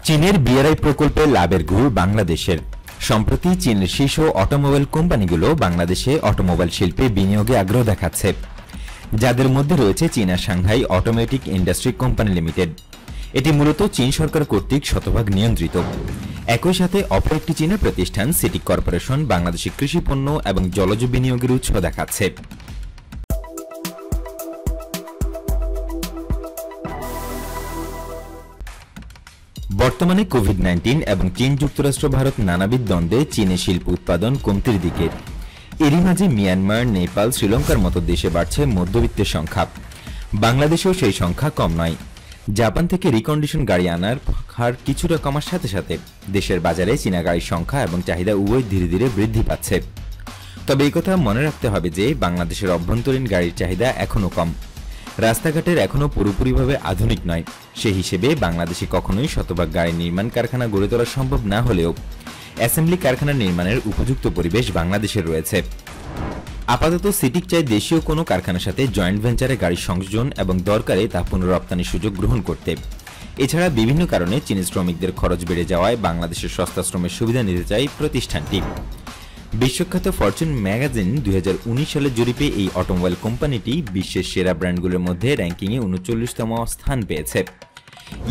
চীনের বিআরআই প্রকল্পে লাভের ঘুর বাংলাদেশের। সম্প্রতি চীনের শীর্ষ অটোমোবাইল কোম্পানিগুলো বাংলাদেশে অটোমোবাইল শিল্পে বিনিয়োগে আগ্রহ দেখাচ্ছে, যাদের মধ্যে রয়েছে চীনা Shanghai automatic industry company limited. এটি মূলত চীন সরকার কর্তৃক শতভাগ নিয়ন্ত্রিত। একই সাথে অপর একটি চীনা প্রতিষ্ঠান সিটিক কর্পোরেশন বাংলাদেশে কৃষি পণ্য এবং জলজ বিনিয়োগের উৎসাহ দেখাচ্ছে। বর্তমানে কোভিড-19 এবং চীন যুক্তরাষ্ট্র ভারত নানাবিধ দ্বন্দ্বে চীনে শিল্প উৎপাদন কমতির দিকে। এরই মাঝে মিয়ানমার, নেপাল, শ্রীলঙ্কার মতো দেশে বাড়ছে মধ্যবিত্তের সংখ্যা। বাংলাদেশেও সেই সংখ্যা কম নয়। জাপান থেকে রিকন্ডিশন গাড়ি আনার হার কিছুটা কমার সাথে সাথে দেশের বাজারে চীনা গাড়ির সংখ্যা এবং চাহিদা উভয় ধীরে ধীরে বৃদ্ধি পাচ্ছে। তবে এই কথা মনে রাখতে হবে যে বাংলাদেশের অভ্যন্তরীণ গাড়ির চাহিদা এখনও কম। রাস্তাঘাটের এখনও পুরোপুরিভাবে আধুনিক নয়। সে হিসেবে বাংলাদেশে কখনোই শতভাগ গাড়ি নির্মাণ কারখানা গড়ে তোলা সম্ভব না হলেও অ্যাসেম্বলি কারখানা নির্মাণের উপযুক্ত পরিবেশ বাংলাদেশে রয়েছে। আপাতত সিটিক চায় দেশীয় কোনো কারখানার সাথে জয়েন্ট ভেঞ্চারে গাড়ির সংযোজন এবং দরকারে তা পুনরপ্তানির সুযোগ গ্রহণ করতে। এছাড়া বিভিন্ন কারণে চীনের শ্রমিকদের খরচ বেড়ে যাওয়ায় বাংলাদেশের সস্তা শ্রমের সুবিধা নিতে চায় প্রতিষ্ঠানটি। বিশ্বখ্যাত ফরচুন ম্যাগাজিন 2019 সালের জরিপে এই অটোমোবাইল কোম্পানিটি বিশ্বের সেরা ব্র্যান্ডগুলোর মধ্যে র্যাঙ্কিংয়ে 39তম স্থান পেয়েছে।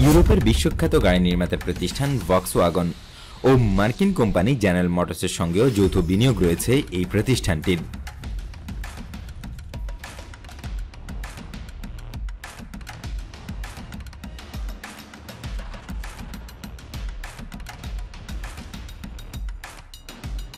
ইউরোপের বিশ্বখ্যাত গাড়ি নির্মাতা প্রতিষ্ঠান ভক্সওয়াগন ও মার্কিন কোম্পানি জেনারেল মোটরসের সঙ্গেও যৌথ বিনিয়োগ রয়েছে এই প্রতিষ্ঠানটির।